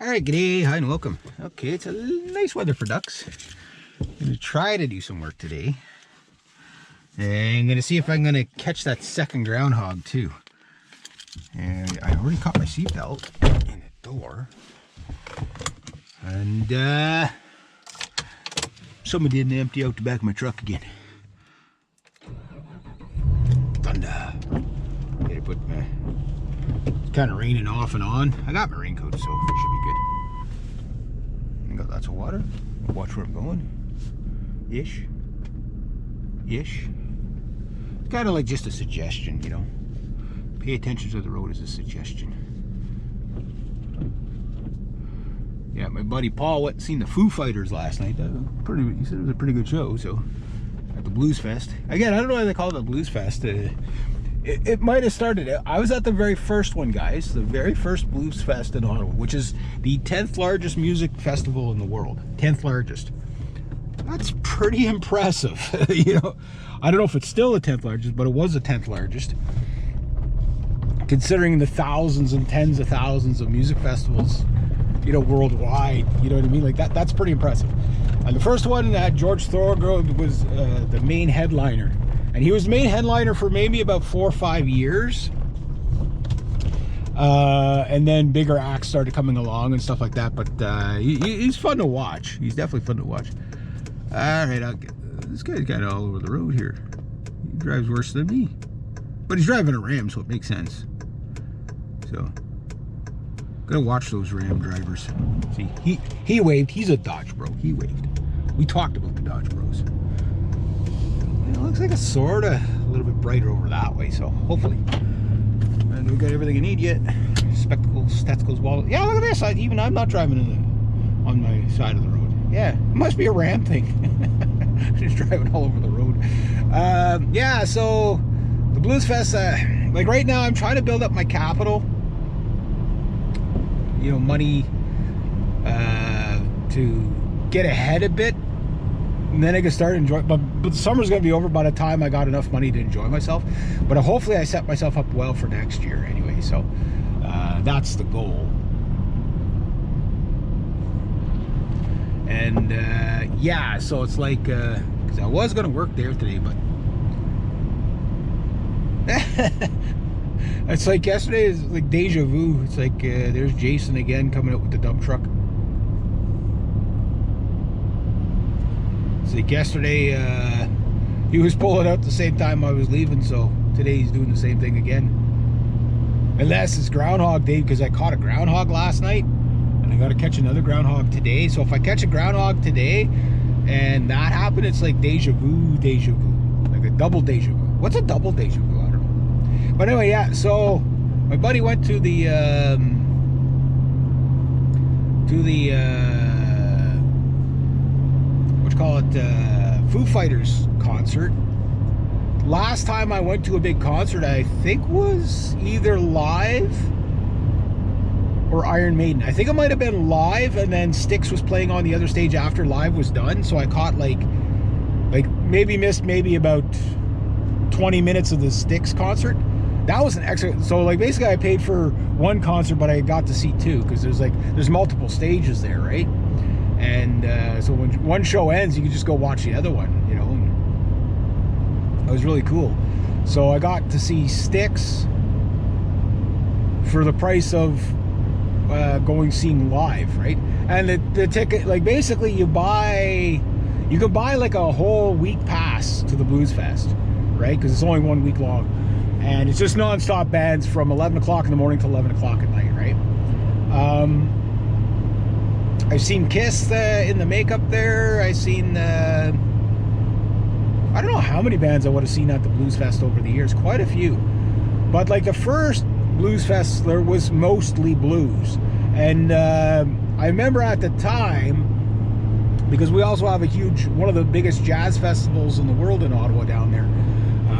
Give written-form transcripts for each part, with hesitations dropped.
Alright, g'day, hi and welcome. Okay, it's a nice weather for ducks. I'm going to try to do some work today. And I'm going to see if I'm going to catch that second groundhog too. And I already caught my seatbelt in the door. And someone didn't empty out the back of my truck again. Thunder. Gotta put my... It's kind of raining off and on. I got my raincoat, so it should be good. I got lots of water. Watch where I'm going. Ish. Kind of like just a suggestion, you know. Pay attention to the road as a suggestion. Yeah, my buddy Paul went and seen the Foo Fighters last night. He said it was a pretty good show, so at the Blues Fest. Again, I don't know why they call it the Blues Fest. It might have started. I was at the very first one, guys. The very first Blues Fest in Ottawa, which is the 10th largest music festival in the world. 10th largest. That's pretty impressive. You know, I don't know if it's still the 10th largest, but it was the 10th largest. Considering the thousands and tens of thousands of music festivals, you know, worldwide, you know what I mean? Like that's pretty impressive. And the first one, George Thorogood was the main headliner. And he was the main headliner for maybe about 4 or 5 years. And then bigger acts started coming along and stuff like that. But he's fun to watch. He's definitely fun to watch. All right, this guy's kind of all over the road here. He drives worse than me. But he's driving a Ram, so it makes sense. So, gotta watch those Ram drivers. See, he waved. He's a Dodge bro. He waved. We talked about the Dodge bros. It looks like it's sort of a little bit brighter over that way, so hopefully. And we got everything you need yet. Spectacles, Stetscos, wallet. Yeah, look at this. I'm not driving on my side of the road. Yeah, it must be a Ram thing. Just driving all over the road. Yeah, so the Blues Fest, like right now I'm trying to build up my capital. You know, money to get ahead a bit. And then I can start enjoying, but the summer's going to be over by the time I got enough money to enjoy myself. But hopefully I set myself up well for next year anyway. So that's the goal. And yeah, so it's like, because I was going to work there today, but it's like yesterday is like deja vu. It's like there's Jason again coming out with the dump truck. Like yesterday, he was pulling out the same time I was leaving, so today he's doing the same thing again. Unless it's Groundhog Day, because I caught a groundhog last night, and I got to catch another groundhog today. So if I catch a groundhog today, and that happened, it's like deja vu, like a double deja vu. What's a double deja vu? I don't know. But anyway, yeah. So my buddy went to the Foo Fighters concert. Last time I went to a big concert, I think was either Live or Iron Maiden. I think it might have been Live, and then Styx was playing on the other stage after Live was done. So I caught like missed about 20 minutes of the Styx concert. That was an extra. So like basically I paid for one concert, but I got to see two, because there's multiple stages there, right? And so when one show ends, you can just go watch the other one, you know. And it was really cool. So I got to see Styx for the price of seeing Live, right? And the ticket, like basically you can buy like a whole week pass to the Blues Fest, right? Because it's only 1 week long, and it's just non-stop bands from 11 o'clock in the morning to 11 o'clock at night, right? I've seen Kiss in the makeup there. I've seen, I don't know how many bands I would have seen at the Blues Fest over the years. Quite a few. But like the first Blues Fest, there was mostly blues. And I remember at the time, because we also have one of the biggest jazz festivals in the world in Ottawa down there.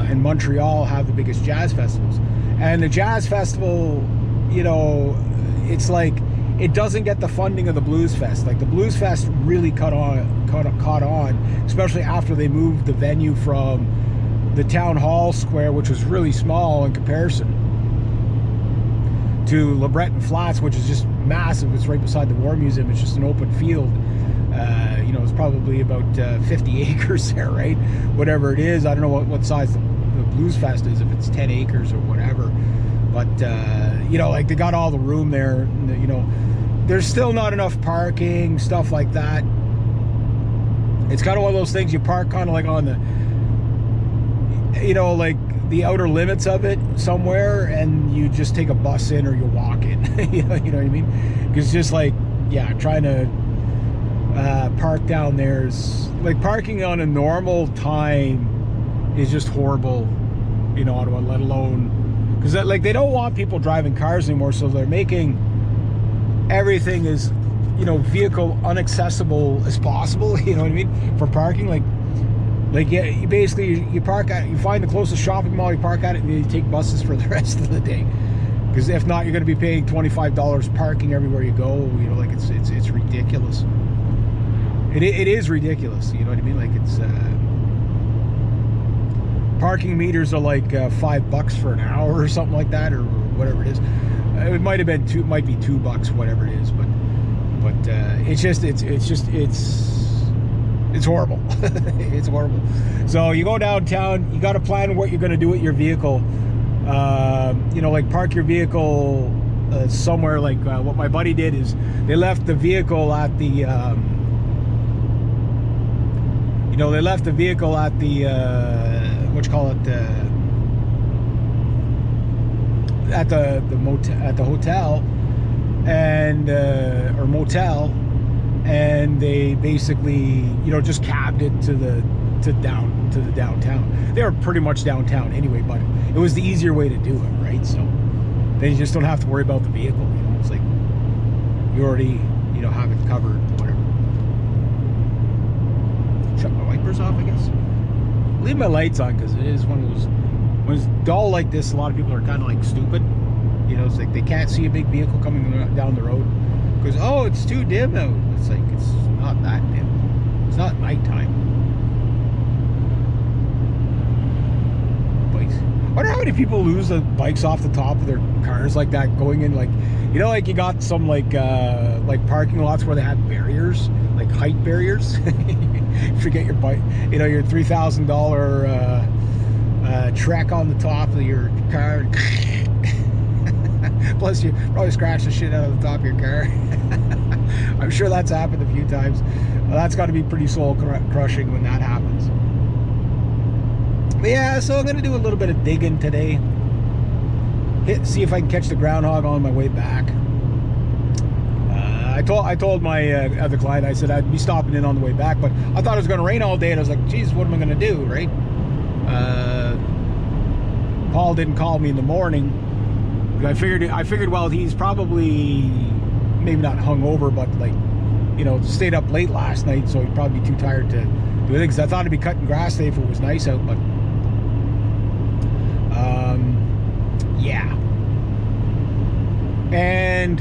And Montreal have the biggest jazz festivals. And the jazz festival, you know, it's like, it doesn't get the funding of the Blues Fest. Like the Blues Fest really caught on, especially after they moved the venue from the Town Hall Square, which was really small in comparison, to LeBreton Flats, which is just massive. It's right beside the War Museum. It's just an open field. You know, it's probably about 50 acres there, right? Whatever it is. I don't know what size the Blues Fest is, if it's 10 acres or whatever. But, you know, like they got all the room there. You know, there's still not enough parking, stuff like that. It's kind of one of those things you park kind of like on the, you know, like the outer limits of it somewhere, and you just take a bus in or you walk in. you know what I mean? Because just like, yeah, trying to park down there is like parking on a normal time is just horrible in Ottawa, let alone because like they don't want people driving cars anymore, so they're making everything as, you know, vehicle unaccessible as possible. You know what I mean? For parking, like yeah, you basically you park at, you find the closest shopping mall, you park at it, and you take buses for the rest of the day. Because if not, you're going to be paying $25 parking everywhere you go. You know, like it's ridiculous. It is ridiculous. You know what I mean? Like it's parking meters are like $5 for an hour or something like that, or whatever it is. It might have been might be $2, whatever it is. But it's horrible. It's horrible. So you go downtown, you got to plan what you're going to do with your vehicle. You know, like park your vehicle somewhere. Like what my buddy did is they left the vehicle at the, you know, they left the vehicle at the, what you call it, at the motel, at the hotel, and or motel. And they basically, you know, just cabbed it to the downtown. They were pretty much downtown anyway, but it was the easier way to do it, right? So then you just don't have to worry about the vehicle. You know, it's like you already, you know, have it covered, whatever. Shut my wipers off, I guess. Leave my lights on because it is one of those. When it's dull like this, a lot of people are kind of like stupid. You know, it's like they can't see a big vehicle coming down the road. Because, oh, it's too dim out. It's like, it's not that dim. It's not nighttime. Bikes. I wonder how many people lose the bikes off the top of their cars like that, going in, like, you know, like you got some like parking lots where they have barriers, like height barriers. Forget your bike, you know, your $3,000 Trek on the top of your car. Plus, you probably scratched the shit out of the top of your car. I'm sure that's happened a few times. Well, that's got to be pretty soul crushing when that happens. But yeah, so I'm going to do a little bit of digging today. See if I can catch the groundhog on my way back. I told my other client, I said I'd be stopping in on the way back, but I thought it was going to rain all day, and I was like, geez, what am I going to do, right? Paul didn't call me in the morning. I figured, well, he's probably maybe not hungover, but like, you know, stayed up late last night, so he'd probably be too tired to do anything. Because I thought he'd be cutting grass today if it was nice out, but yeah. And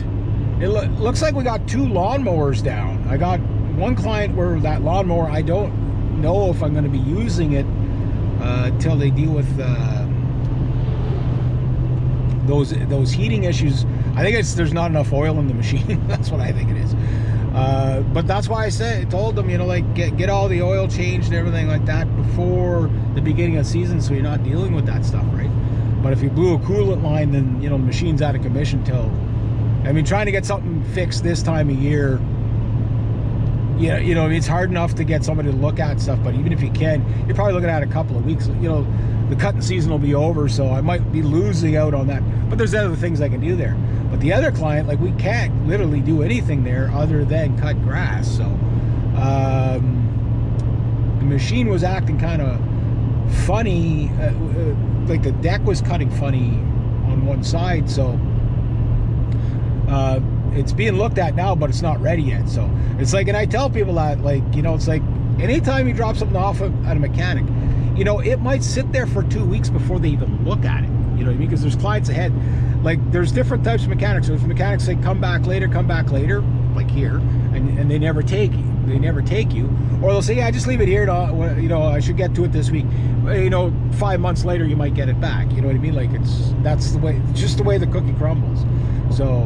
it looks like we got 2 lawnmowers down. I got one client where that lawnmower, I don't know if I'm going to be using it until they deal with those heating issues. I think there's not enough oil in the machine. That's what I think it is. But that's why I told them, you know, like get all the oil changed and everything like that before the beginning of the season, so you're not dealing with that stuff, right? But if you blew a coolant line, then, you know, the machine's out of commission till, I mean, trying to get something fixed this time of year, you know, it's hard enough to get somebody to look at stuff, but even if you can, you're probably looking at a couple of weeks. You know, the cutting season will be over, so I might be losing out on that. But there's other things I can do there. But the other client, like, we can't literally do anything there other than cut grass. So the machine was acting kind of funny, like the deck was cutting funny on one side. So it's being looked at now, but it's not ready yet. So it's like, and I tell people that, like, you know, it's like anytime you drop something off at a mechanic, you know, it might sit there for 2 weeks before they even look at it. You know what I mean? Because there's clients ahead. Like, there's different types of mechanics. So if mechanics say come back later, like here, and they never take you. Or they'll say, yeah, just leave it here. You know, I should get to it this week. You know, 5 months later, you might get it back. You know what I mean? Like, that's the way, just the way the cookie crumbles. So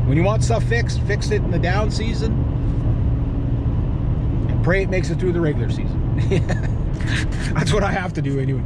when you want stuff fixed, fix it in the down season and pray it makes it through the regular season. That's what I have to do anyway.